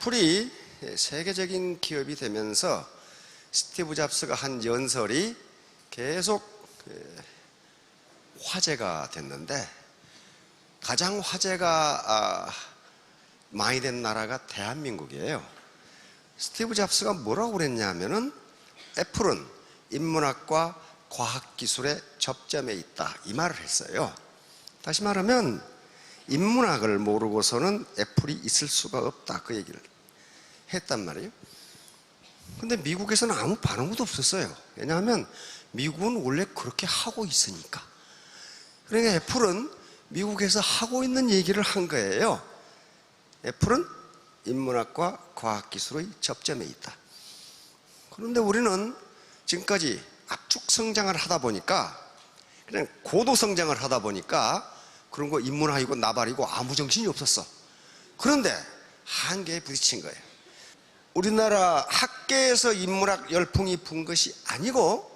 애플이 세계적인 기업이 되면서 스티브 잡스가 한 연설이 계속 화제가 됐는데, 가장 화제가 많이 된 나라가 대한민국이에요. 스티브 잡스가 뭐라고 그랬냐면은 애플은 인문학과 과학기술의 접점에 있다, 이 말을 했어요. 다시 말하면 인문학을 모르고서는 애플이 있을 수가 없다, 그 얘기를 했단 말이에요. 근데 미국에서는 아무 반응도 없었어요. 왜냐하면 미국은 원래 그렇게 하고 있으니까. 그러니까 애플은 미국에서 하고 있는 얘기를 한 거예요. 애플은 인문학과 과학기술의 접점에 있다. 그런데 우리는 지금까지 압축 성장을 하다 보니까, 그냥 고도 성장을 하다 보니까 그런 거 인문학이고 나발이고 아무 정신이 없었어. 그런데 한계에 부딪힌 거예요. 우리나라 학계에서 인문학 열풍이 분 것이 아니고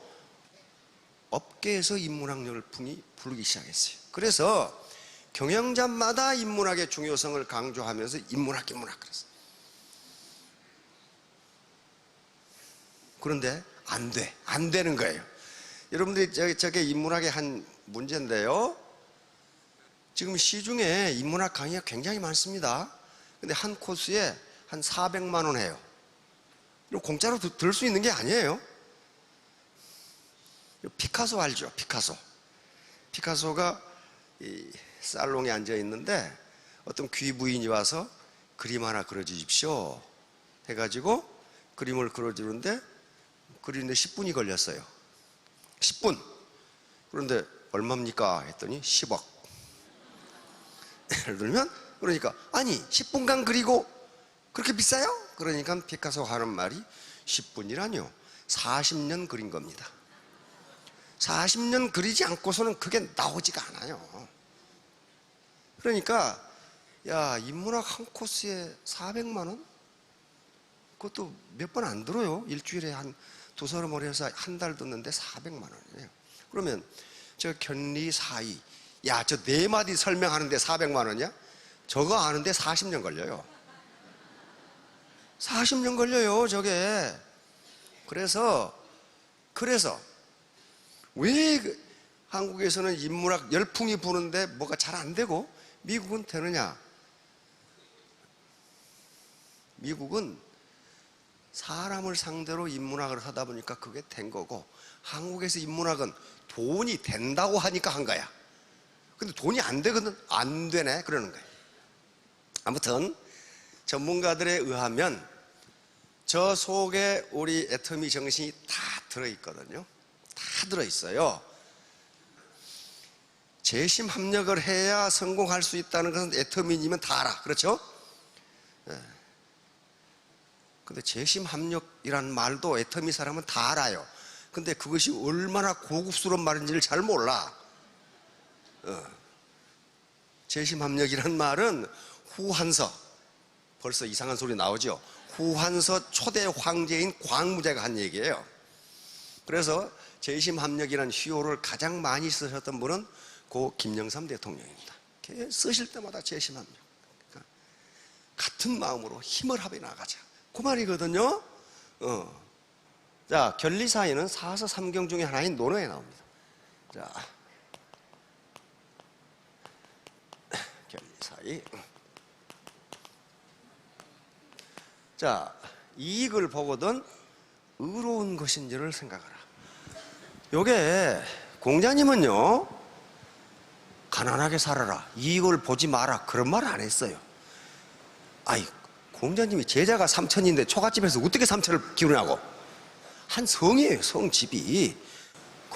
업계에서 인문학 열풍이 불기 시작했어요. 그래서 경영자마다 인문학의 중요성을 강조하면서 인문학 그랬어요. 그런데 안 되는 거예요. 여러분들이 저게 인문학의 한 문제인데요, 지금 시중에 인문학 강의가 굉장히 많습니다. 근데 한 코스에 한 400만 원 해요. 이거 공짜로 들을 수 있는 게 아니에요. 피카소 알죠? 피카소가 이 살롱에 앉아 있는데 어떤 귀부인이 와서 그림 하나 그려주십시오 해가지고 그림을 그려주는데 그리는데 10분이 걸렸어요. 10분. 그런데 얼마입니까? 했더니 10억. 예를 들면, 그러니까 아니 10분간 그리고 그렇게 비싸요? 그러니까 피카소가 하는 말이 10분이라뇨 40년 그린 겁니다. 40년 그리지 않고서는 그게 나오지가 않아요. 그러니까 야, 인문학 한 코스에 400만 원? 그것도 몇 번 안 들어요. 일주일에 한 두서너 머리 해서 한 달 듣는데 400만 원이에요. 그러면 저 견리사의, 야, 저 네 마디 설명하는데 400만 원이야? 저거 아는데 40년 걸려요. 40년 걸려요, 저게. 그래서 왜 한국에서는 인문학 열풍이 부는데 뭐가 잘 안 되고 미국은 되느냐? 미국은 사람을 상대로 인문학을 하다 보니까 그게 된 거고, 한국에서 인문학은 돈이 된다고 하니까 한 거야. 근데 돈이 안 되거든. 안 되네, 그러는 거예요. 아무튼 전문가들에 의하면 저 속에 우리 애터미 정신이 다 들어있거든요. 다 들어있어요. 재심 합력을 해야 성공할 수 있다는 것은 애터미님은 다 알아. 그렇죠? 근데 재심 합력이라는 말도 애터미 사람은 다 알아요. 근데 그것이 얼마나 고급스러운 말인지를 잘 몰라. 재심 합력이라는 말은 후한서, 벌써 이상한 소리 나오죠. 후한서 초대 황제인 광무제가 한 얘기예요. 그래서 재심 합력이라는 희호를 가장 많이 쓰셨던 분은 고 김영삼 대통령입니다. 쓰실 때마다 재심 합력, 그러니까 같은 마음으로 힘을 합해 나가자, 그 말이거든요. 자, 견리사의는 사서 삼경 중에 하나인 논어에 나옵니다. 자, 견리사의. 자, 이익을 보거든 의로운 것인지를 생각하라. 요게 공자님은요, 가난하게 살아라, 이익을 보지 마라, 그런 말 안 했어요. 아이, 공자님이 제자가 3천인데 초가집에서 어떻게 3천을 기르냐고. 한 성이에요, 성집이.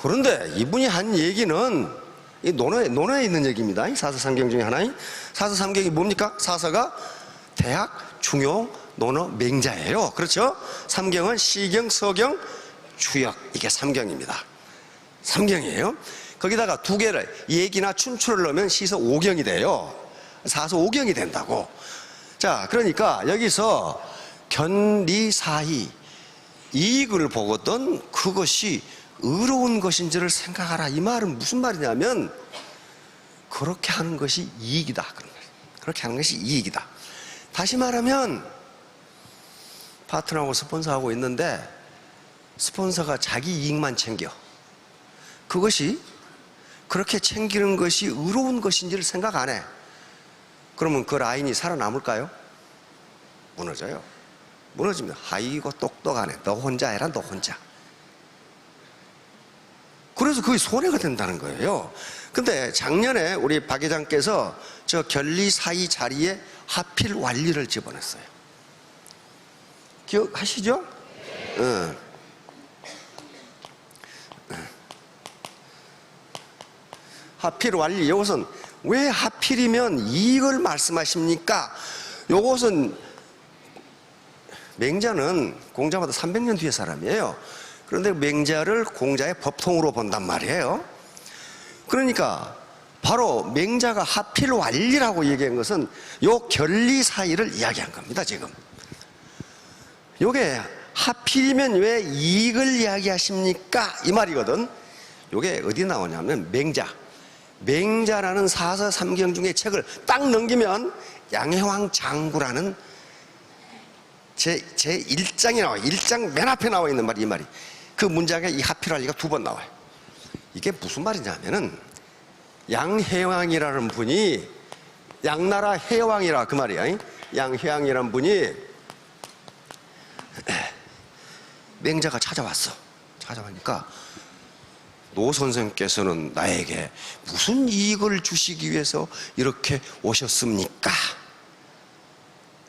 그런데 이분이 한 얘기는 이 논어에 있는 얘기입니다. 이 사서삼경 중에 하나인 사서삼경이 뭡니까? 사서가 대학, 중용, 논어, 맹자예요. 그렇죠? 삼경은 시경, 서경, 주역, 이게 삼경입니다. 삼경이에요. 거기다가 두 개를, 예기나 춘추를 넣으면 시서 오경이 돼요. 사서 오경이 된다고. 자, 그러니까 여기서 견리사의, 이익을 보거든 그것이 의로운 것인지를 생각하라, 이 말은 무슨 말이냐면 그렇게 하는 것이 이익이다, 그런 말이에요. 그렇게 하는 것이 이익이다. 다시 말하면 파트너하고 스폰서하고 있는데 스폰서가 자기 이익만 챙겨. 그것이 그렇게 챙기는 것이 의로운 것인지를 생각 안 해. 그러면 그 라인이 살아남을까요? 무너져요. 무너집니다. 아이고 똑똑하네. 너 혼자 해라, 너 혼자. 그래서 그게 손해가 된다는 거예요. 근데 작년에 우리 박 회장께서 저 결리 사이 자리에 하필 완리를 집어넣었어요. 기억하시죠? 응. 하필 완리. 이것은 왜 하필이면 이익을 말씀하십니까? 이것은 맹자는 공자보다 300년 뒤의 사람이에요. 그런데 맹자를 공자의 법통으로 본단 말이에요. 그러니까 바로 맹자가 하필 완리라고 얘기한 것은 요 결리 사이를 이야기한 겁니다. 지금 요게 하필이면 왜 이익을 이야기하십니까? 이 말이거든. 요게 어디 나오냐면 맹자라는 사서 삼경 중에 책을 딱 넘기면 양해왕 장구라는 제 1장이 나와요. 1장 맨 앞에 나와 있는 말이 이 말이. 그 문장에 이 하필완리가 2번 나와요. 이게 무슨 말이냐면은 양해왕이라는 분이 양나라 해왕이라 그 말이야. 양해왕이라는 분이 맹자가 찾아왔으니까 노 선생께서는 나에게 무슨 이익을 주시기 위해서 이렇게 오셨습니까?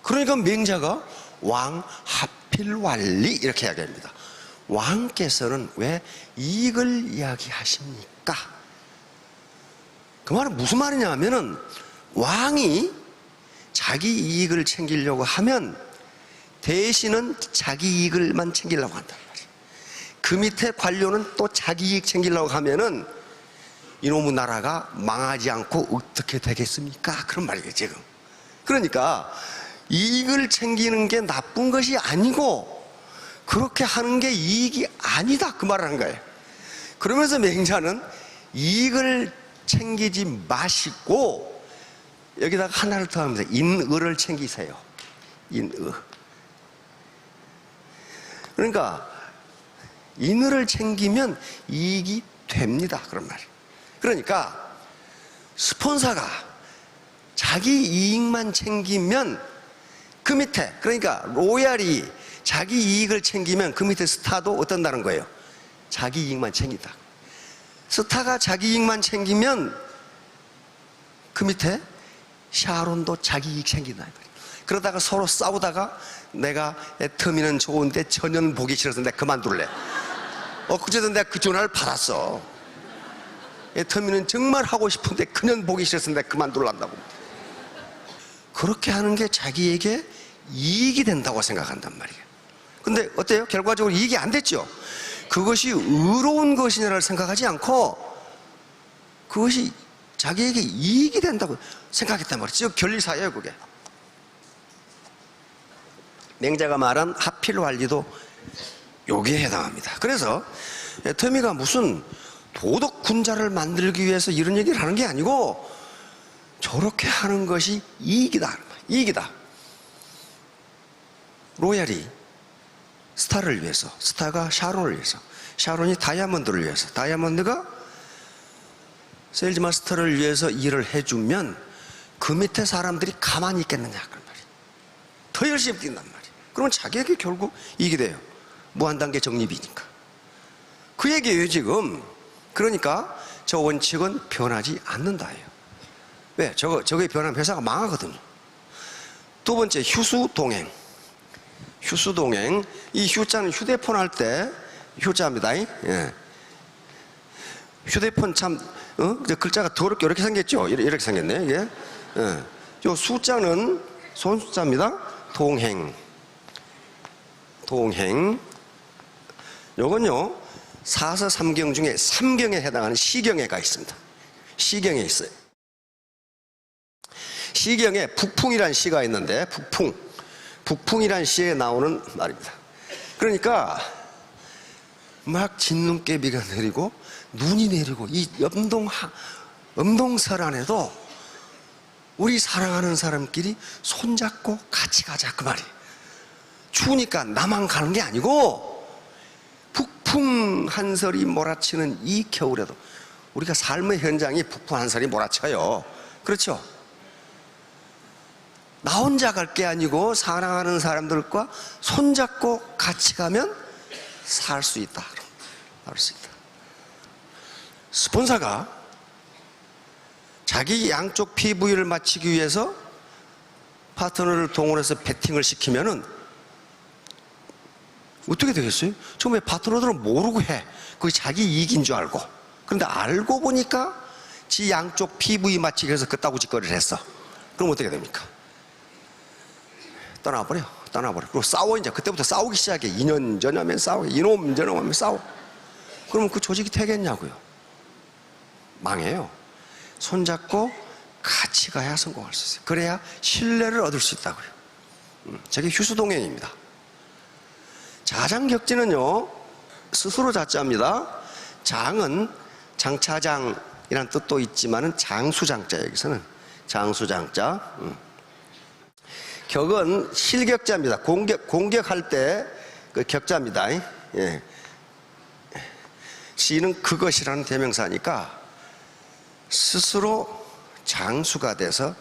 그러니까 맹자가 왕 하필완리 이렇게 이야기합니다. 왕께서는 왜 이익을 이야기하십니까? 그 말은 무슨 말이냐 하면은 왕이 자기 이익을 챙기려고 하면 대신은 자기 이익을만 챙기려고 한단 말이에요. 그 밑에 관료는 또 자기 이익 챙기려고 하면은 이놈의 나라가 망하지 않고 어떻게 되겠습니까? 그런 말이에요 지금. 그러니까 이익을 챙기는 게 나쁜 것이 아니고 그렇게 하는 게 이익이 아니다 그 말을 한 거예요. 그러면서 맹자는 이익을 챙기지 마시고 여기다가 하나를 더 합니다. 인의를 챙기세요. 인의. 그러니까 인의를 챙기면 이익이 됩니다 그런 말이에요. 그러니까 스폰서가 자기 이익만 챙기면 그 밑에, 그러니까 로얄이 자기 이익을 챙기면 그 밑에 스타도 어떤다는 거예요? 자기 이익만 챙긴다. 스타가 자기 이익만 챙기면 그 밑에 샤론도 자기 이익 챙긴다. 그러다가 서로 싸우다가 내가 애터미는 좋은데 전혀 보기 싫어서 내가 그만둘래. 그제도 내가 그 전화를 받았어. 애터미는 정말 하고 싶은데 그냥 보기 싫어서 내가 그만둘란다고. 그렇게 하는 게 자기에게 이익이 된다고 생각한단 말이에요. 근데 어때요? 결과적으로 이익이 안 됐죠. 그것이 의로운 것이냐를 생각하지 않고 그것이 자기에게 이익이 된다고 생각했단 말이죠. 결리사예요 그게. 맹자가 말한 하필완리도 여기에 해당합니다. 그래서 애터미가 무슨 도덕 군자를 만들기 위해서 이런 얘기를 하는 게 아니고 저렇게 하는 것이 이익이다. 이익이다. 로얄이 스타를 위해서, 스타가 샤론을 위해서, 샤론이 다이아몬드를 위해서, 다이아몬드가 세일즈 마스터를 위해서 일을 해주면 그 밑에 사람들이 가만히 있겠느냐 그 말이에요. 더 열심히 뛴단 말이에요. 그러면 자기에게 결국 이익이 돼요. 무한단계 적립이니까. 그 얘기예요 지금. 그러니까 저 원칙은 변하지 않는다예요. 왜? 저게 변하면 회사가 망하거든요. 두 번째, 휴수동행. 휴수동행. 이 휴자는 휴대폰 할 때 휴자입니다. 예. 휴대폰 참 글자가 더럽게 이렇게 생겼죠. 이렇게 생겼네 이게. 예. 요 숫자는 손숫자입니다. 동행. 요건요 사서 삼경 중에 삼경에 해당하는 시경에가 있습니다. 시경에 있어요. 시경에 북풍이라는 시가 있는데 북풍이라는 시에 나오는 말입니다. 그러니까 막 진눈깨비가 내리고 눈이 내리고 이 엄동설 안에도 우리 사랑하는 사람끼리 손잡고 같이 가자 그 말이에요. 추우니까 나만 가는 게 아니고 북풍 한설이 몰아치는 이 겨울에도 우리가 삶의 현장이 북풍 한설이 몰아쳐요. 그렇죠? 나 혼자 갈 게 아니고 사랑하는 사람들과 손잡고 같이 가면 살 수 있다. 살 수 있다. 스폰서가 자기 양쪽 PV를 맞추기 위해서 파트너를 동원해서 배팅을 시키면은 어떻게 되겠어요? 처음에 파트너들은 모르고 해. 그게 자기 이익인 줄 알고. 그런데 알고 보니까 지 양쪽 PV 맞추기 위해서 그따구 짓거리를 했어. 그럼 어떻게 됩니까? 떠나버려. 그리고 싸워. 이제 그때부터 싸우기 시작해. 2년 전하면 싸워. 이놈 저놈 하면 싸워. 그러면 그 조직이 되겠냐고요. 망해요. 손잡고 같이 가야 성공할 수 있어요. 그래야 신뢰를 얻을 수 있다고요. 저게 휴수동행입니다. 자장격지는요, 스스로 자자입니다. 장은 장차장이란 뜻도 있지만은 장수장자, 여기서는 장수장자. 격은 실격자입니다. 공격할 때 그 격자입니다. 예. 시는 그것이라는 대명사니까 스스로 장수가 돼서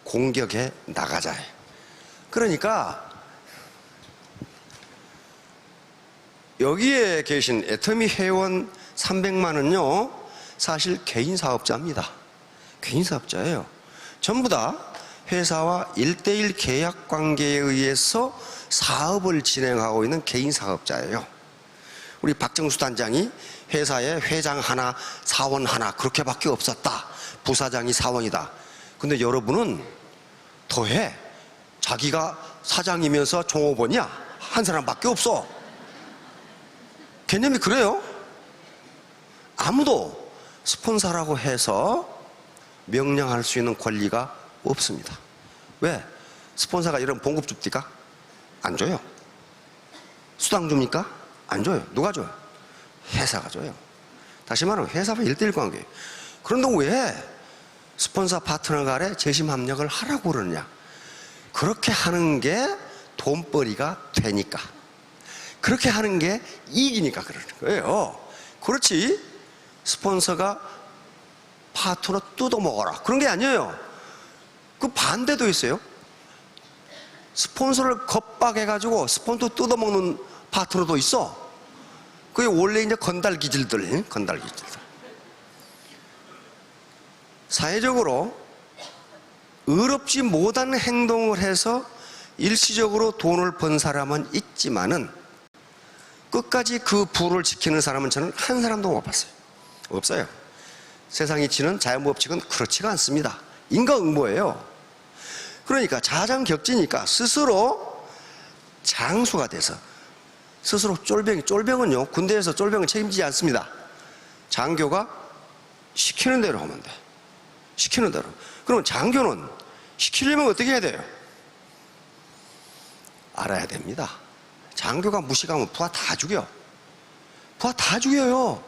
공격해 나가자. 그러니까 여기에 계신 애터미 회원 300만은요 사실 개인 사업자입니다. 개인 사업자예요. 전부 다 회사와 1:1 계약 관계에 의해서 사업을 진행하고 있는 개인 사업자예요. 우리 박정수 단장이 회사에 회장 하나, 사원 하나 그렇게밖에 없었다. 부사장이 사원이다. 근데 여러분은 더해. 자기가 사장이면서 종업원이야. 한 사람밖에 없어. 개념이 그래요. 아무도 스폰서라고 해서 명령할 수 있는 권리가 없습니다. 왜? 스폰서가 이런 봉급 줍니까? 안 줘요. 수당 줍니까? 안 줘요. 누가 줘요? 회사가 줘요. 다시 말하면 회사와 1:1 관계예요. 그런데 왜 스폰서 파트너 간에 재심 합력을 하라고 그러느냐? 그렇게 하는 게 돈벌이가 되니까. 그렇게 하는 게 이익이니까 그러는 거예요. 그렇지 스폰서가 파트너 뜯어먹어라 그런 게 아니에요. 그 반대도 있어요. 스폰서를 겁박해가지고 스폰서 뜯어먹는 파트너도 있어. 그게 원래 이제 건달기질들. 사회적으로 의롭지 못한 행동을 해서 일시적으로 돈을 번 사람은 있지만은 끝까지 그 부를 지키는 사람은 저는 한 사람도 못 봤어요. 없어요. 세상이 치는 자연법칙은 그렇지가 않습니다. 인과응보예요. 그러니까 자장격지니까 스스로 장수가 돼서 스스로 쫄병은요 군대에서 쫄병은 책임지지 않습니다. 장교가 시키는 대로 하면 돼. 시키는 대로. 그럼 장교는 시키려면 어떻게 해야 돼요? 알아야 됩니다. 장교가 무식하면 부하 다 죽여. 부하 다 죽여요.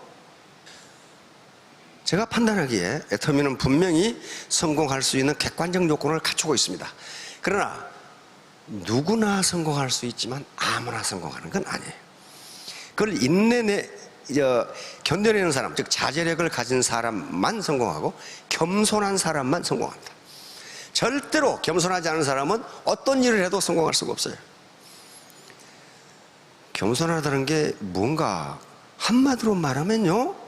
제가 판단하기에 애터미는 분명히 성공할 수 있는 객관적 요건을 갖추고 있습니다. 그러나 누구나 성공할 수 있지만 아무나 성공하는 건 아니에요. 그걸 견뎌내는 사람, 즉 자제력을 가진 사람만 성공하고 겸손한 사람만 성공합니다. 절대로 겸손하지 않은 사람은 어떤 일을 해도 성공할 수가 없어요. 겸손하다는 게 뭔가 한마디로 말하면요,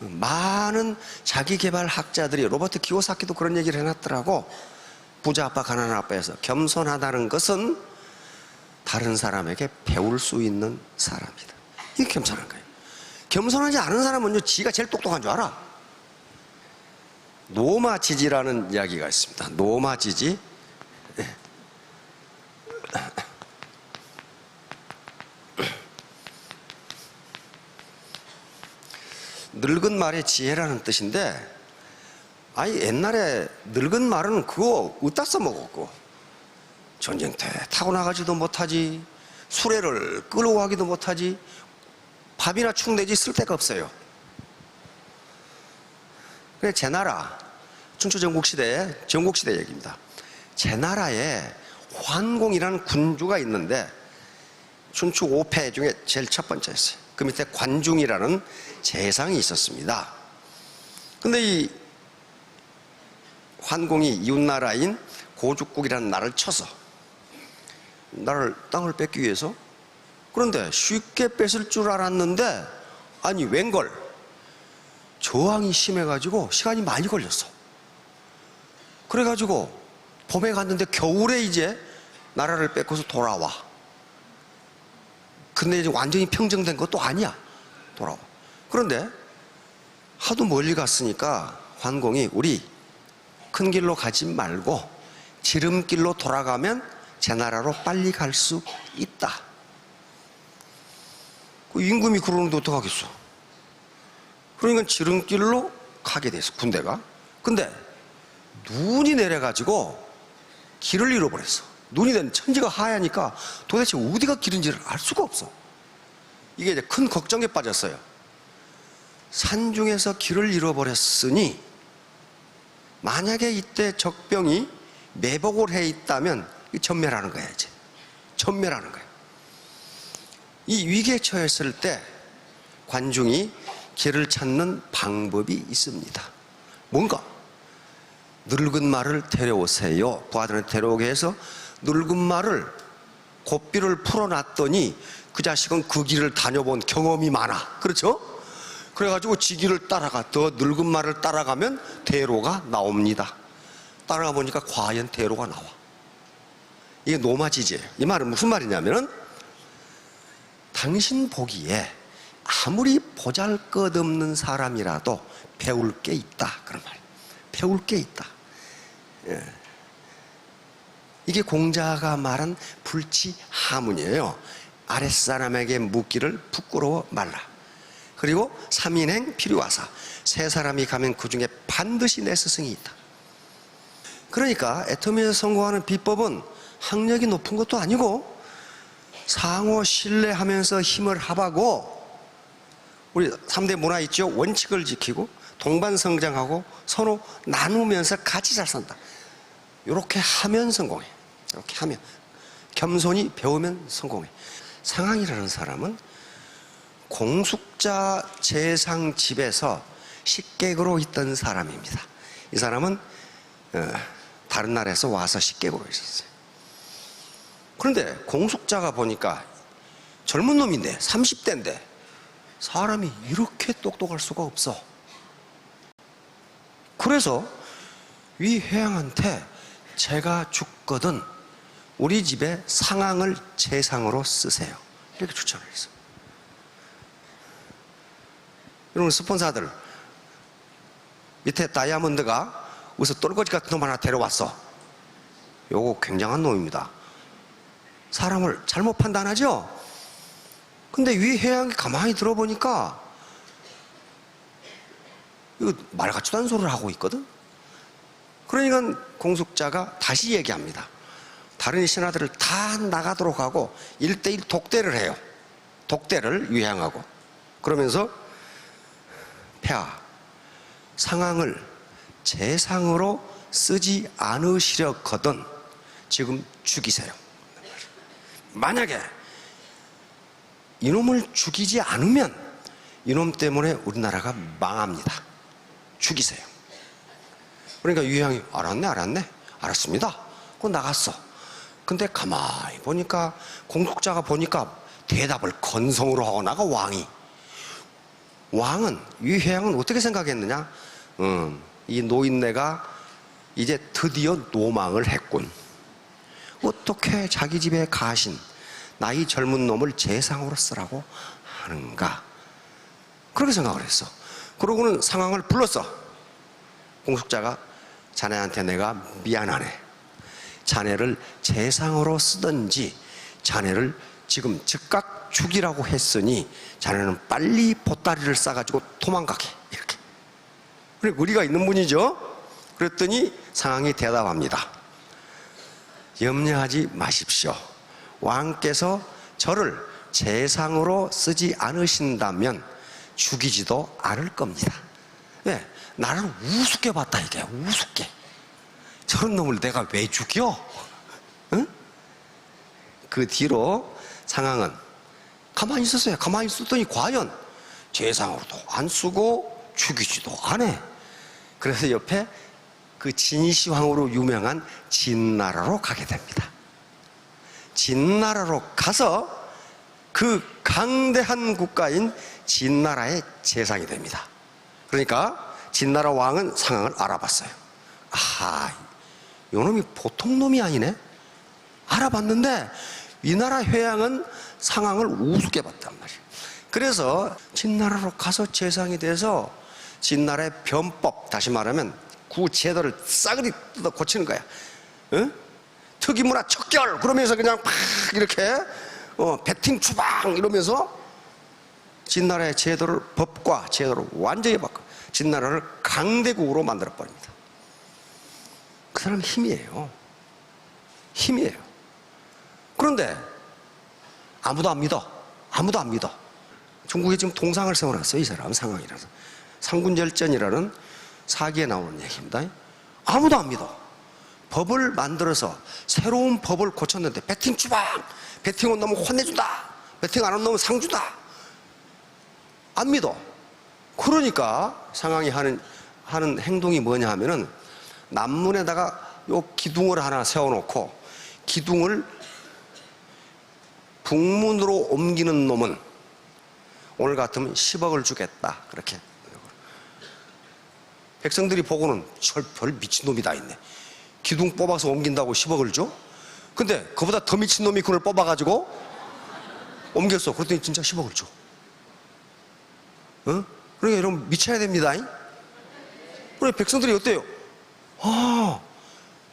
많은 자기개발 학자들이 로버트 키오사키도 그런 얘기를 해놨더라고. 부자 아빠 가난한 아빠에서 겸손하다는 것은 다른 사람에게 배울 수 있는 사람이다. 이게 겸손한 거예요. 겸손하지 않은 사람은요 지가 제일 똑똑한 줄 알아. 노마지지라는 이야기가 있습니다. 노마지지. 늙은 말의 지혜라는 뜻인데, 아니 옛날에 늙은 말은 그거 어디다 써먹었고 전쟁터에 타고 나가지도 못하지, 수레를 끌고 가기도 못하지, 밥이나 축내지 쓸 데가 없어요. 그래 제 나라 춘추 전국시대 얘기입니다. 제 나라에 환공이라는 군주가 있는데 춘추 5패 중에 제일 첫 번째였어요. 그 밑에 관중이라는 재상이 있었습니다. 근데 이 환공이 이웃나라인 고죽국이라는 나라를 쳐서 땅을 뺏기 위해서, 그런데 쉽게 뺏을 줄 알았는데 아니 웬걸 저항이 심해가지고 시간이 많이 걸렸어. 그래가지고 봄에 갔는데 겨울에 이제 나라를 뺏고서 돌아와. 근데 이제 완전히 평정된 것도 아니야. 돌아와. 그런데 하도 멀리 갔으니까 환공이 우리 큰 길로 가지 말고 지름길로 돌아가면 제 나라로 빨리 갈 수 있다. 그 임금이 그러는데 어떡하겠어. 그러니까 지름길로 가게 됐어, 군대가. 근데 눈이 내려가지고 길을 잃어버렸어. 눈이 내린 천지가 하얘니까 도대체 어디가 길인지를 알 수가 없어. 이게 이제 큰 걱정에 빠졌어요. 산중에서 길을 잃어버렸으니 만약에 이때 적병이 매복을 해 있다면 전멸하는 거야. 이제 전멸하는 거야. 이 위기에 처했을 때 관중이 길을 찾는 방법이 있습니다. 뭔가 늙은 말을 데려오세요. 부하들한테 데려오게 해서 늙은 말을 고삐를 풀어놨더니 그 자식은 그 길을 다녀본 경험이 많아. 그렇죠? 그래가지고 지 길을 따라가, 더 늙은 말을 따라가면 대로가 나옵니다. 따라가 보니까 과연 대로가 나와. 이게 노마지제예요. 이 말은 무슨 말이냐면은 당신 보기에 아무리 보잘것없는 사람이라도 배울 게 있다, 그런 말이에요. 배울 게 있다. 예. 이게 공자가 말한 불치하문이에요. 아랫사람에게 묻기를 부끄러워 말라. 그리고 3인행 필요하사, 세 사람이 가면 그 중에 반드시 내 스승이 있다. 그러니까 애터미에서 성공하는 비법은 학력이 높은 것도 아니고 상호 신뢰하면서 힘을 합하고, 우리 3대 문화 있죠. 원칙을 지키고 동반성장하고 서로 나누면서 같이 잘 산다. 이렇게 하면 성공해. 이렇게 하면, 겸손히 배우면 성공해. 상황이라는 사람은 공숙자 재상 집에서 식객으로 있던 사람입니다. 이 사람은 다른 나라에서 와서 식객으로 있었어요. 그런데 공숙자가 보니까 젊은 놈인데 30대인데 사람이 이렇게 똑똑할 수가 없어. 그래서 위 회양한테 제가 죽거든 우리 집에 상황을 재상으로 쓰세요, 이렇게 추천을 했어. 여러분, 스폰서들 밑에 다이아몬드가 어디서 똘거지 같은 놈 하나 데려왔어. 요거 굉장한 놈입니다. 사람을 잘못 판단하죠. 근데 위 회양이 가만히 들어보니까 이거 말 같지도 않은 소리를 하고 있거든. 그러니까 공숙자가 다시 얘기합니다. 다른 신하들을 다 나가도록 하고 1대1 독대를 해요. 독대를 위양하고. 그러면서 폐하, 상황을 재상으로 쓰지 않으시려거든 지금 죽이세요. 만약에 이놈을 죽이지 않으면 이놈 때문에 우리나라가 망합니다. 죽이세요. 그러니까 유양이 알았네 알았습니다. 그거 나갔어. 근데 가만히 보니까 공숙자가 보니까 대답을 건성으로 하고 나가. 왕은 유혜양은 어떻게 생각했느냐? 이 노인네가 이제 드디어 노망을 했군. 어떻게 자기 집에 가신 나이 젊은 놈을 재상으로 쓰라고 하는가, 그렇게 생각을 했어. 그러고는 상황을 불렀어. 공숙자가 자네한테 내가 미안하네. 자네를 재상으로 쓰든지 자네를 지금 즉각 죽이라고 했으니 자네는 빨리 보따리를 싸가지고 도망가게, 이렇게. 그래, 의리가 있는 분이죠. 그랬더니 상황이 대답합니다. 염려하지 마십시오. 왕께서 저를 재상으로 쓰지 않으신다면 죽이지도 않을 겁니다. 왜? 나를 우습게 봤다, 이게. 우습게. 저런 놈을 내가 왜 죽여? 응? 그 뒤로 상황은 가만히 있었어요. 가만히 있었더니 과연 제상으로도 안 쓰고 죽이지도 않아. 그래서 옆에 그 진시황으로 유명한 진나라로 가게 됩니다. 진나라로 가서 그 강대한 국가인 진나라의 제상이 됩니다. 그러니까 진나라 왕은 상황을 알아봤어요. 아, 요놈이 보통 놈이 아니네. 알아봤는데 이 나라 회양은 상황을 우습게 봤단 말이에요. 그래서 진나라로 가서 제상이 돼서 진나라의 변법, 다시 말하면 구제도를 싸그리 뜯어 고치는 거야. 응? 특이문화 척결 그러면서 그냥 팍 이렇게 배팅 추방 이러면서 진나라의 제도를, 법과 제도를 완전히 바꿔 진나라를 강대국으로 만들어버립니다. 그 사람 힘이에요. 힘이에요. 그런데 아무도 안 믿어. 아무도 안 믿어. 중국에 지금 동상을 세워놨어요. 이 사람 상황이라서. 상군절전이라는 사기에 나오는 얘기입니다. 아무도 안 믿어. 법을 만들어서 새로운 법을 고쳤는데 배팅 추방, 배팅은 너무 혼내준다, 배팅 안 하면 너무 상주다, 안 믿어. 그러니까 상황이 하는 행동이 뭐냐 하면은 남문에다가 요 기둥을 하나 세워놓고 기둥을 북문으로 옮기는 놈은 오늘 같으면 10억을 주겠다. 그렇게 백성들이 보고는 별 미친놈이 다 있네. 기둥 뽑아서 옮긴다고 10억을 줘? 근데 그보다 더 미친놈이 그걸 뽑아가지고 옮겼어. 그랬더니 진짜 10억을 줘. 그러니까 여러분 미쳐야 됩니다. 그래, 백성들이 어때요? 아,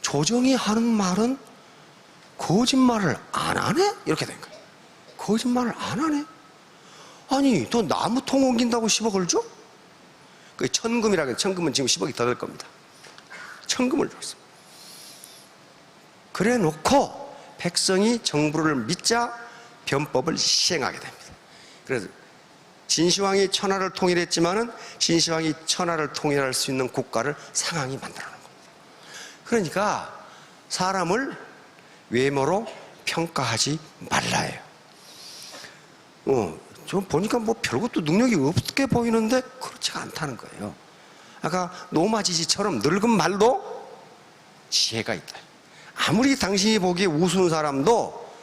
조정이 하는 말은 거짓말을 안 하네? 이렇게 된 거예요. 거짓말을 안 하네? 아니, 너 나무통 옮긴다고 10억을 줘? 그 천금이라고 해요. 천금은 지금 10억이 더 될 겁니다. 천금을 줬어. 그래 놓고 백성이 정부를 믿자 변법을 시행하게 됩니다. 그래서 진시황이 천하를 통일했지만은 진시황이 천하를 통일할 수 있는 국가를 상황이 만들어 놓은 겁니다. 그러니까 사람을 외모로 평가하지 말라예요. 좀 보니까 뭐 별것도 능력이 없게 보이는데 그렇지가 않다는 거예요. 아까 노마지지처럼 늙은 말도 지혜가 있다. 아무리 당신이 보기에 우스운 사람도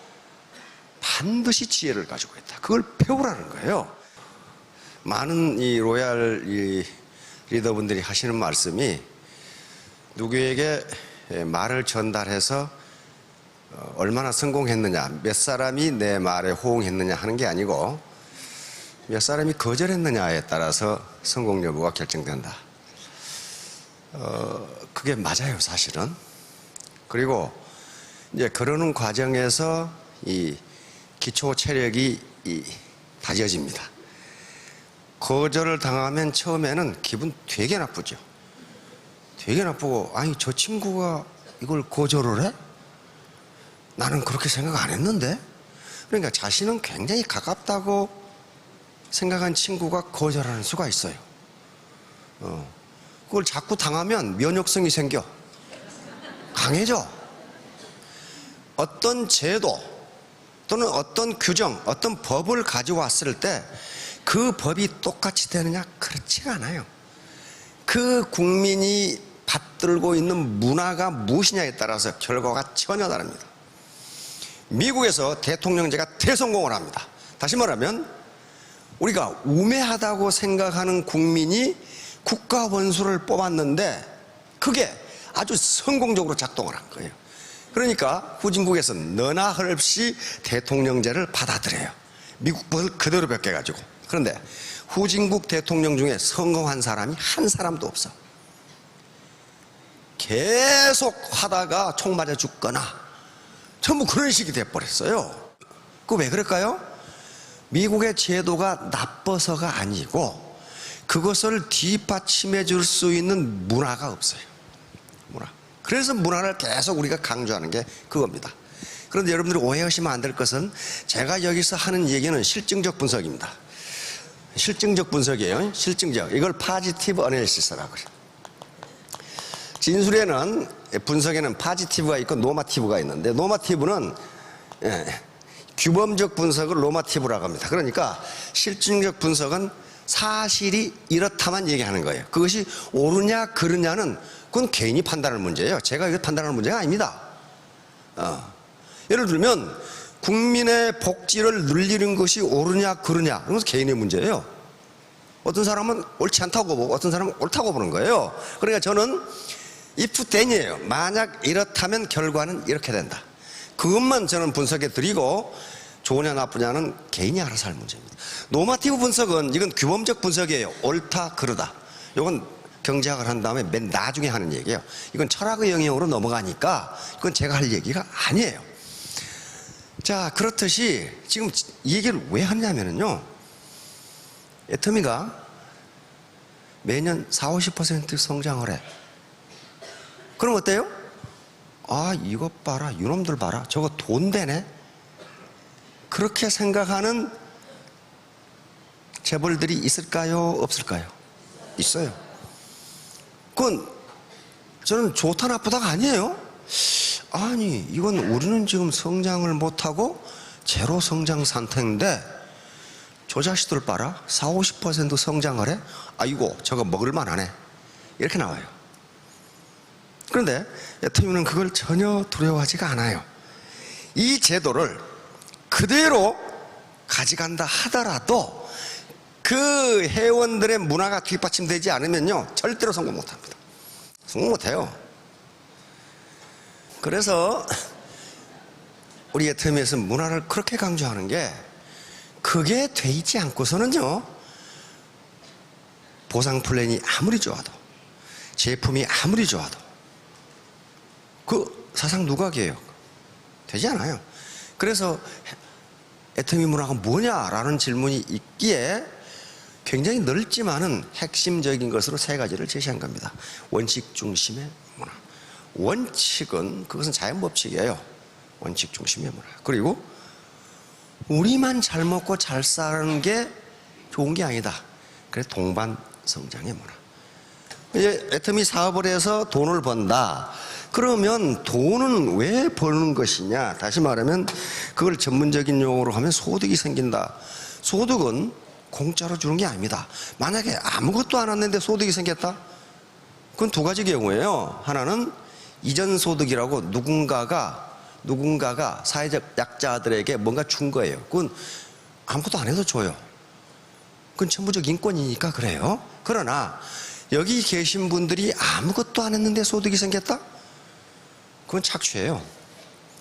반드시 지혜를 가지고 있다. 그걸 배우라는 거예요. 많은 이 로얄 리더분들이 하시는 말씀이 누구에게 말을 전달해서 얼마나 성공했느냐, 몇 사람이 내 말에 호응했느냐 하는 게 아니고 몇 사람이 거절했느냐에 따라서 성공 여부가 결정된다. 그게 맞아요, 사실은. 그리고 이제 그러는 과정에서 이 기초 체력이 다져집니다. 거절을 당하면 처음에는 기분 되게 나쁘죠. 되게 나쁘고, 아니 저 친구가 이걸 거절을 해? 나는 그렇게 생각 안 했는데? 그러니까 자신은 굉장히 가깝다고 생각한 친구가 거절하는 수가 있어요. 그걸 자꾸 당하면 면역성이 생겨. 강해져. 어떤 제도 또는 어떤 규정, 어떤 법을 가져왔을 때 그 법이 똑같이 되느냐? 그렇지가 않아요. 그 국민이 받들고 있는 문화가 무엇이냐에 따라서 결과가 전혀 다릅니다. 미국에서 대통령제가 대성공을 합니다. 다시 말하면 우리가 우매하다고 생각하는 국민이 국가 원수를 뽑았는데 그게 아주 성공적으로 작동을 한 거예요. 그러니까 후진국에서 너나 헐없이 대통령제를 받아들여요. 미국 법을 그대로 벗겨가지고. 그런데 후진국 대통령 중에 성공한 사람이 한 사람도 없어. 계속 하다가 총 맞아 죽거나 전부 그런 식이 돼버렸어요. 그 왜 그럴까요? 미국의 제도가 나빠서가 아니고 그것을 뒷받침해 줄 수 있는 문화가 없어요. 문화. 그래서 문화를 계속 우리가 강조하는 게 그겁니다. 그런데 여러분들이 오해하시면 안 될 것은 제가 여기서 하는 얘기는 실증적 분석입니다. 실증적 분석이에요. 실증적. 이걸 파지티브 어널리시스라고 그래요. 진술에는, 분석에는 파지티브가 있고 노마티브가 있는데, 노마티브는 규범적 분석을 노마티브라고 합니다. 그러니까 실증적 분석은 사실이 이렇다만 얘기하는 거예요. 그것이 옳으냐 그르냐는 그건 개인이 판단할 문제예요. 제가 이거 판단하는 문제가 아닙니다. 예를 들면 국민의 복지를 늘리는 것이 옳으냐 그르냐, 그건 개인의 문제예요. 어떤 사람은 옳지 않다고 보고 어떤 사람은 옳다고 보는 거예요. 그러니까 저는 if then이에요. 만약 이렇다면 결과는 이렇게 된다. 그것만 저는 분석해 드리고 좋으냐 나쁘냐는 개인이 알아서 할 문제입니다. 노마티브 분석은 이건 규범적 분석이에요. 옳다 그르다. 이건 경제학을 한 다음에 맨 나중에 하는 얘기예요. 이건 철학의 영역으로 넘어가니까 이건 제가 할 얘기가 아니에요. 자, 그렇듯이 지금 이 얘기를 왜 하냐면요, 애터미가 매년 40~50% 성장을 해. 그럼 어때요? 아, 이것 봐라, 이놈들 봐라, 저거 돈 되네. 그렇게 생각하는 재벌들이 있을까요? 없을까요? 있어요. 그건 저는 좋다 나쁘다가 아니에요. 아니, 이건 우리는 지금 성장을 못하고 제로 성장 상태인데 저 자식들 봐라, 40~50% 성장을 해. 아이고, 저거 먹을만 하네. 이렇게 나와요. 그런데 애터미는 그걸 전혀 두려워하지가 않아요. 이 제도를 그대로 가져간다 하더라도 그 회원들의 문화가 뒷받침되지 않으면요, 절대로 성공 못합니다. 성공 못해요. 그래서 우리 애터미에서 문화를 그렇게 강조하는 게, 그게 돼 있지 않고서는요, 보상 플랜이 아무리 좋아도, 제품이 아무리 좋아도 그 사상 누각이에요. 되지 않아요. 그래서 애터미 문화가 뭐냐라는 질문이 있기에 굉장히 넓지만은 핵심적인 것으로 세 가지를 제시한 겁니다. 원칙 중심의 문화. 원칙은, 그것은 자연법칙이에요. 원칙 중심의 문화. 그리고 우리만 잘 먹고 잘 사는 게 좋은 게 아니다. 그래서 동반 성장의 문화. 이제 애터미 사업을 해서 돈을 번다. 그러면 돈은 왜 버는 것이냐? 다시 말하면 그걸 전문적인 용어로 하면 소득이 생긴다. 소득은 공짜로 주는 게 아닙니다. 만약에 아무것도 안 했는데 소득이 생겼다? 그건 두 가지 경우예요. 하나는 이전 소득이라고 누군가가 사회적 약자들에게 뭔가 준 거예요. 그건 아무것도 안 해도 줘요. 그건 천부적 인권이니까 그래요. 그러나 여기 계신 분들이 아무것도 안 했는데 소득이 생겼다? 그건 착취예요.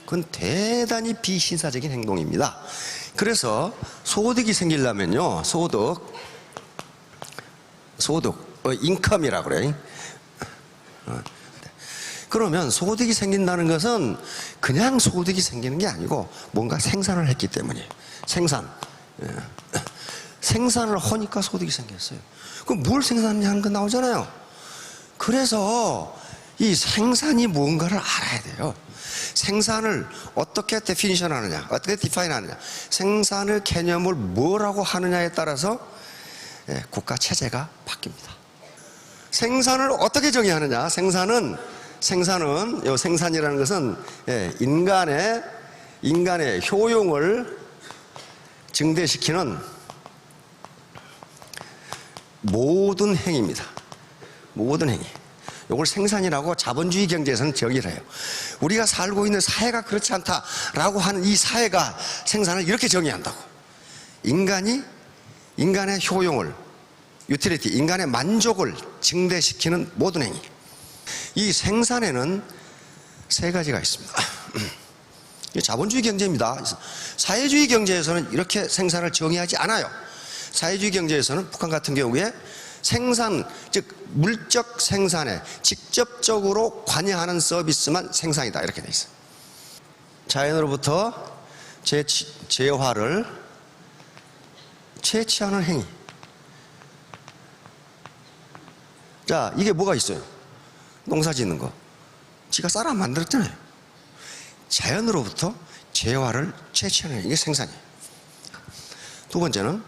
그건 대단히 비신사적인 행동입니다. 그래서 소득이 생기려면요, 인컴이라고 그래요. 그러면 소득이 생긴다는 것은 그냥 소득이 생기는 게 아니고 뭔가 생산을 했기 때문이에요. 생산을 하니까 소득이 생겼어요. 그럼 뭘 생산하냐는 거 나오잖아요. 그래서 이 생산이 뭔가를 알아야 돼요. 생산을 어떻게 데피니션 하느냐, 어떻게 디파인 하느냐, 생산의 개념을 뭐라고 하느냐에 따라서 국가 체제가 바뀝니다. 생산을 어떻게 정의하느냐? 생산은 요 생산이라는 것은 인간의 효용을 증대시키는 모든 행위입니다. 모든 행위. 이걸 생산이라고 자본주의 경제에서는 정의를 해요. 우리가 살고 있는 사회가 그렇지 않다라고 하는 이 사회가 생산을 이렇게 정의한다고. 인간의 효용을, 유틸리티, 인간의 만족을 증대시키는 모든 행위. 이 생산에는 세 가지가 있습니다. 자본주의 경제입니다. 사회주의 경제에서는 이렇게 생산을 정의하지 않아요. 사회주의 경제에서는 북한 같은 경우에 생산, 즉 물적 생산에 직접적으로 관여하는 서비스만 생산이다, 이렇게 돼 있어요. 자연으로부터 재화를 채취하는 행위. 자, 이게 뭐가 있어요? 농사 짓는 거. 지가 쌀아 만들었잖아요. 자연으로부터 재화를 채취하는 행위, 이게 생산이에요. 두 번째는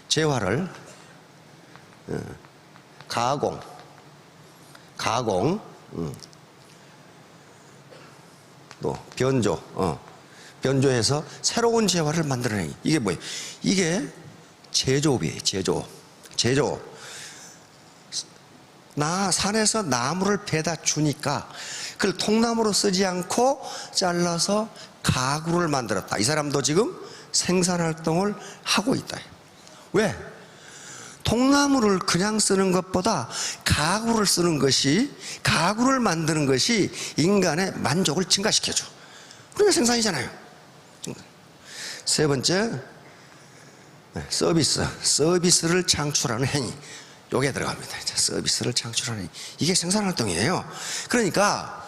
재화를 가공, 또 변조, 변조해서 새로운 재화를 만들어내기. 이게 뭐예요? 이게 제조업이에요. 제조업. 나 산에서 나무를 베다 주니까 그걸 통나무로 쓰지 않고 잘라서 가구를 만들었다. 이 사람도 지금 생산활동을 하고 있다. 왜? 통나무를 그냥 쓰는 것보다 가구를 쓰는 것이, 가구를 만드는 것이 인간의 만족을 증가시켜줘. 그러니까 생산이잖아요. 세 번째, 서비스를 창출하는 행위. 요게 들어갑니다. 서비스를 창출하는 행위. 이게 생산활동이에요. 그러니까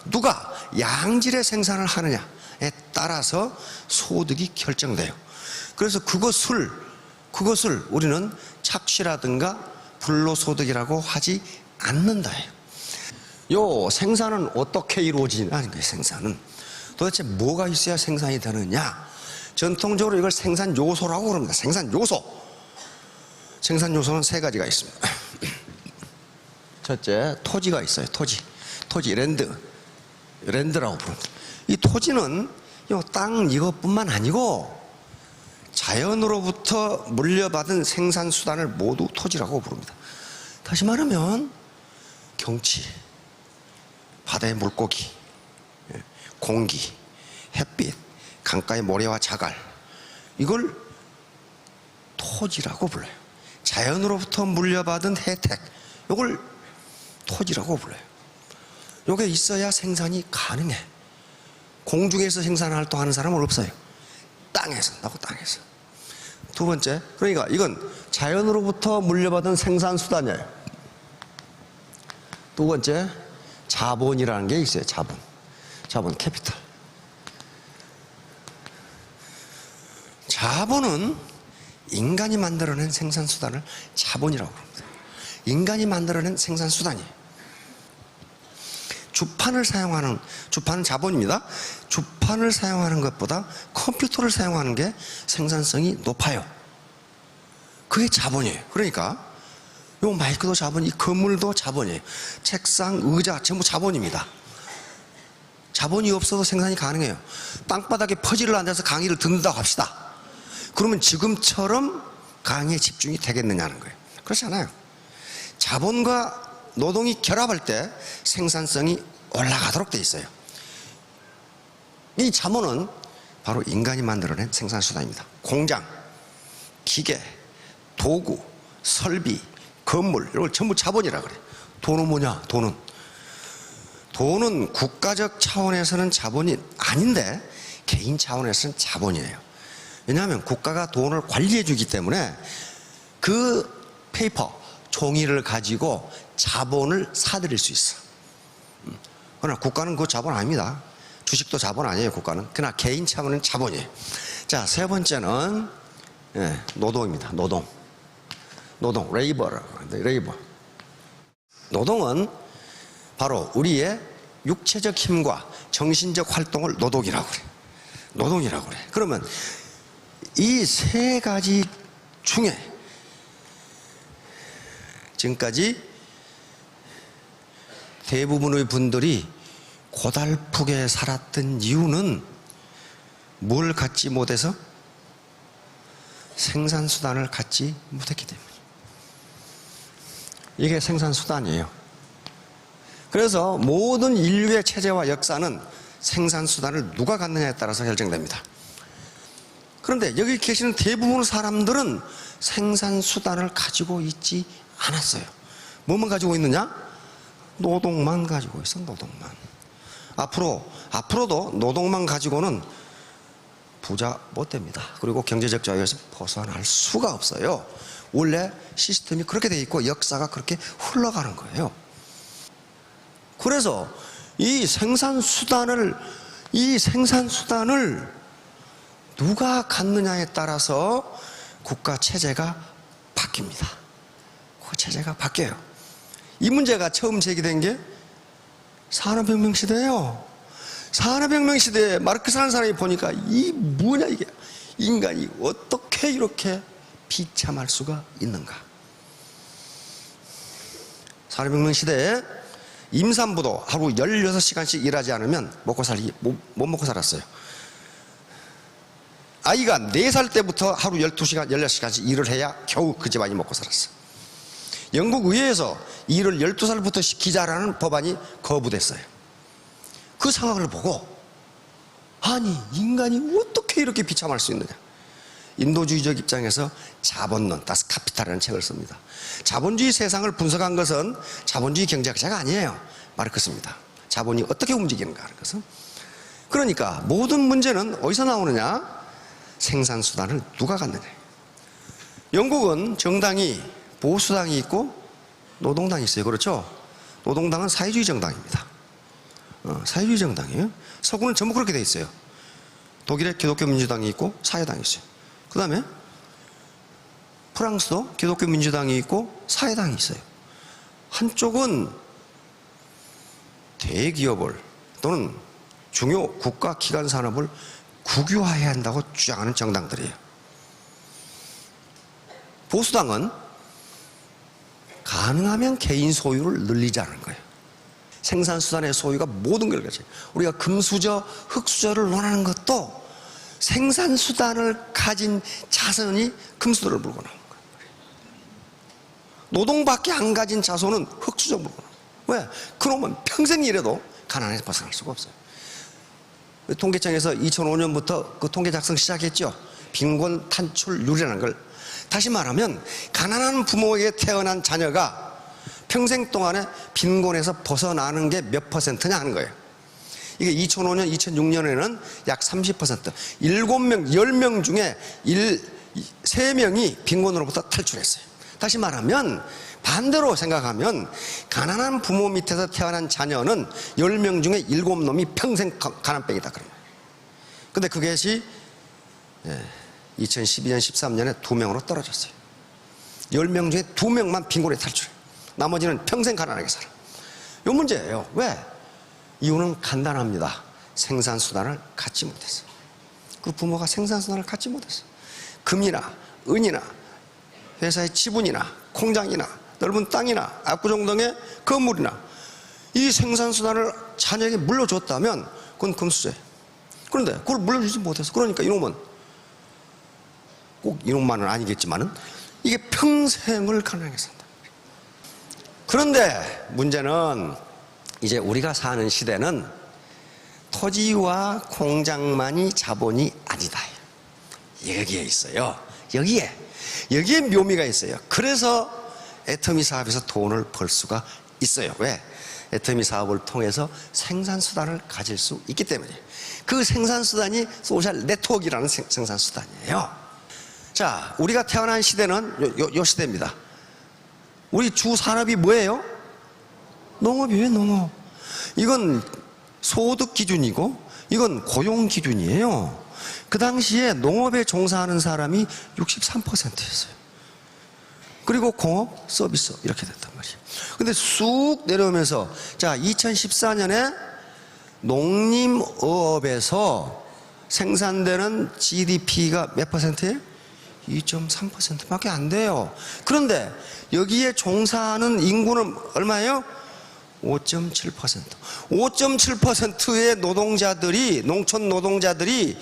누가 양질의 생산을 하느냐에 따라서 소득이 결정돼요. 그래서 그것을 우리는 착취라든가 불로소득이라고 하지 않는다예요. 요 생산은 어떻게 이루어지냐는 거예요. 생산은 도대체 뭐가 있어야 생산이 되느냐? 전통적으로 이걸 생산 요소라고 그럽니다. 생산 요소는 세 가지가 있습니다. 첫째, 토지가 있어요. 토지 랜드라고 부릅니다. 이 토지는 요 땅 이것뿐만 아니고 자연으로부터 물려받은 생산 수단을 모두 토지라고 부릅니다. 다시 말하면 경치, 바다의 물고기, 공기, 햇빛, 강가의 모래와 자갈, 이걸 토지라고 불러요. 자연으로부터 물려받은 혜택, 이걸 토지라고 불러요. 이게 있어야 생산이 가능해. 공중에서 생산 활동하는 사람은 없어요. 땅에서. 두 번째, 그러니까 이건 자연으로부터 물려받은 생산 수단이에요. 두 번째, 자본이라는 게 있어요. 자본, 캐피탈. 자본은 인간이 만들어낸 생산 수단을 자본이라고 합니다. 인간이 만들어낸 생산 수단이에요. 주판은 자본입니다. 주판을 사용하는 것보다 컴퓨터를 사용하는 게 생산성이 높아요. 그게 자본이에요. 그러니까 요 마이크도 자본, 이 건물도 자본이에요. 책상, 의자 전부 자본입니다. 자본이 없어도 생산이 가능해요. 땅바닥에 퍼즐을 앉아서 강의를 듣는다고 합시다. 그러면 지금처럼 강의에 집중이 되겠느냐는 거예요. 그렇지 않아요. 자본과 노동이 결합할 때 생산성이 올라가도록 돼 있어요. 이 자본은 바로 인간이 만들어낸 생산수단입니다. 공장, 기계, 도구, 설비, 건물, 이걸 전부 자본이라 그래요. 돈은 뭐냐? 돈은 국가적 차원에서는 자본이 아닌데 개인 차원에서는 자본이에요. 왜냐하면 국가가 돈을 관리해 주기 때문에 그 페이퍼, 종이를 가지고 자본을 사들일 수 있어. 그러나 국가는 그 자본 아닙니다. 주식도 자본 아니에요, 국가는. 그러나 개인 차원은 자본이에요. 자, 세 번째는 노동입니다. 노동, 레이버. 노동은 바로 우리의 육체적 힘과 정신적 활동을 노동이라고 그래. 그러면 이 세 가지 중에 지금까지 대부분의 분들이 고달프게 살았던 이유는 뭘 갖지 못해서? 생산수단을 갖지 못했기 때문에. 이게 생산수단이에요. 그래서 모든 인류의 체제와 역사는 생산수단을 누가 갖느냐에 따라서 결정됩니다. 그런데 여기 계시는 대부분의 사람들은 생산수단을 가지고 있지 않았어요. 뭐만 가지고 있느냐? 노동만 가지고 있어. 노동만. 앞으로도 노동만 가지고는 부자 못 됩니다. 그리고 경제적 자유에서 벗어날 수가 없어요. 원래 시스템이 그렇게 돼 있고 역사가 그렇게 흘러가는 거예요. 그래서 이 생산수단을 누가 갖느냐에 따라서 국가 체제가 바뀝니다. 국가 체제가 바뀌어요. 이 문제가 처음 제기된 게 산업혁명 시대예요. 산업혁명 시대에 마르크스라는 사람이 보니까 이 뭐냐 이게, 인간이 어떻게 이렇게 비참할 수가 있는가. 산업혁명 시대에 임산부도 하루 16시간씩 일하지 않으면 못 먹고 살았어요. 아이가 4살 때부터 하루 12시간, 16시간씩 일을 해야 겨우 그 집안이 먹고 살았어. 영국 의회에서 일을 12살부터 시키자라는 법안이 거부됐어요. 그 상황을 보고 아니 인간이 어떻게 이렇게 비참할 수 있느냐. 인도주의적 입장에서 자본론, 다스 카피탈이라는 책을 씁니다. 자본주의 세상을 분석한 것은 자본주의 경제학자가 아니에요. 마르크스입니다. 자본이 어떻게 움직이는가 하는 것은. 그러니까 모든 문제는 어디서 나오느냐? 생산수단을 누가 갖느냐. 영국은 정당이 보수당이 있고 노동당이 있어요. 그렇죠? 노동당은 사회주의 정당입니다. 사회주의 정당이에요. 서구는 전부 그렇게 돼 있어요. 독일에 기독교 민주당이 있고 사회당이 있어요. 그 다음에 프랑스도 기독교 민주당이 있고 사회당이 있어요. 한쪽은 대기업을 또는 중요 국가 기관 산업을 국유화해야 한다고 주장하는 정당들이에요. 보수당은 가능하면 개인 소유를 늘리자는 거예요. 생산수단의 소유가 모든 걸 가져요. 우리가 금수저, 흙수저를 논하는 것도 생산수단을 가진 자손이 금수저를 물고 나오는 거예요. 노동밖에 안 가진 자손은 흙수저 물고 나오는 거예요. 왜? 그놈은 평생 일해도 가난에서 벗어날 수가 없어요. 통계청에서 2005년부터 그 통계 작성 시작했죠. 빈곤 탈출률이라는 걸. 다시 말하면 가난한 부모에게 태어난 자녀가 평생 동안에 빈곤에서 벗어나는 게 몇 퍼센트냐 하는 거예요. 이게 2005년, 2006년에는 약 30%, 7명, 10명 중에 3명이 빈곤으로부터 탈출했어요. 다시 말하면 반대로 생각하면 가난한 부모 밑에서 태어난 자녀는 10명 중에 7놈이 평생 가난뱅이다 그런 거예요. 근데 그것이 2012년, 13년에 2명으로 떨어졌어요. 10명 중에 2명만 빈곤에 탈출해요. 나머지는 평생 가난하게 살아. 이 문제예요. 왜? 이유는 간단합니다. 생산수단을 갖지 못했어요. 그 부모가 생산수단을 갖지 못했어요. 금이나 은이나 회사의 지분이나 공장이나 넓은 땅이나 압구정 등의 건물이나 이 생산수단을 자녀에게 물려줬다면 그건 금수저예요. 그런데 그걸 물려주지 못해서 그러니까 이놈은 꼭 이놈만은 아니겠지만은 이게 평생을 가난하게 산다. 그런데 문제는 이제 우리가 사는 시대는 토지와 공장만이 자본이 아니다. 여기에 있어요. 여기에 묘미가 있어요. 그래서 애터미 사업에서 돈을 벌 수가 있어요. 왜? 애터미 사업을 통해서 생산수단을 가질 수 있기 때문에. 그 생산수단이 소셜 네트워크라는 생산수단이에요. 자, 우리가 태어난 시대는 요 시대입니다. 우리 주 산업이 뭐예요? 농업이에요, 농업. 이건 소득 기준이고 이건 고용 기준이에요. 그 당시에 농업에 종사하는 사람이 63%였어요. 그리고 공업, 서비스 이렇게 됐단 말이에요. 근데 쑥 내려오면서 자, 2014년에 농림어업에서 생산되는 GDP가 몇 퍼센트예요? 2.3%밖에 안 돼요. 그런데 여기에 종사하는 인구는 얼마예요? 5.7%. 5.7%의 노동자들이, 농촌 노동자들이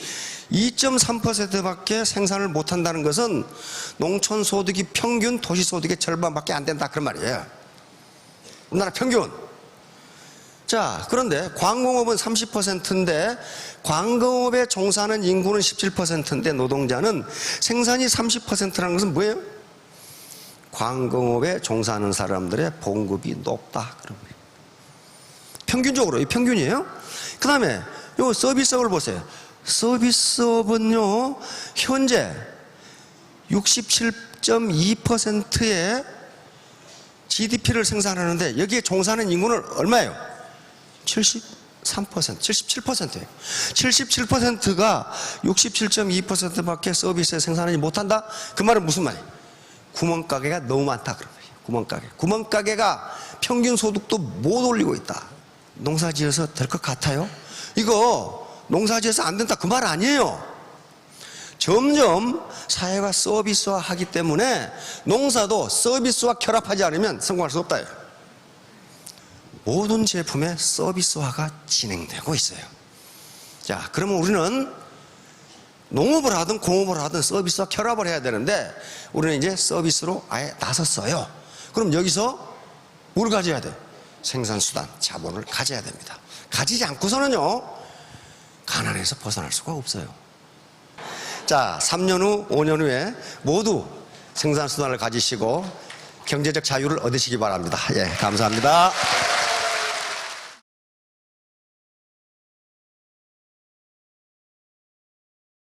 2.3%밖에 생산을 못한다는 것은 농촌 소득이 평균 도시 소득의 절반밖에 안 된다 그런 말이에요. 우리나라 평균. 자, 그런데 광공업은 30%인데 광공업에 종사하는 인구는 17%인데 노동자는 생산이 30%라는 것은 뭐예요? 광공업에 종사하는 사람들의 봉급이 높다 그런 거예요. 평균적으로 이 평균이에요. 그 다음에 요 서비스업을 보세요. 서비스업은요 현재 67.2%의 GDP를 생산하는데 여기에 종사하는 인구는 얼마예요? 73%, 77%예요. 77%가 67.2%밖에 서비스에 생산하지 못한다? 그 말은 무슨 말이에요? 구멍가게가 너무 많다 그런 거예요. 구멍가게가 평균 소득도 못 올리고 있다. 농사지어서 될 것 같아요? 이거 농사지어서 안 된다 그 말 아니에요. 점점 사회가 서비스화하기 때문에 농사도 서비스와 결합하지 않으면 성공할 수 없다. 모든 제품의 서비스화가 진행되고 있어요. 자, 그러면 우리는 농업을 하든 공업을 하든 서비스와 결합을 해야 되는데 우리는 이제 서비스로 아예 나섰어요. 그럼 여기서 뭘 가져야 돼? 생산수단, 자본을 가져야 됩니다. 가지지 않고서는요, 가난에서 벗어날 수가 없어요. 자, 3년 후, 5년 후에 모두 생산수단을 가지시고 경제적 자유를 얻으시기 바랍니다. 예, 감사합니다.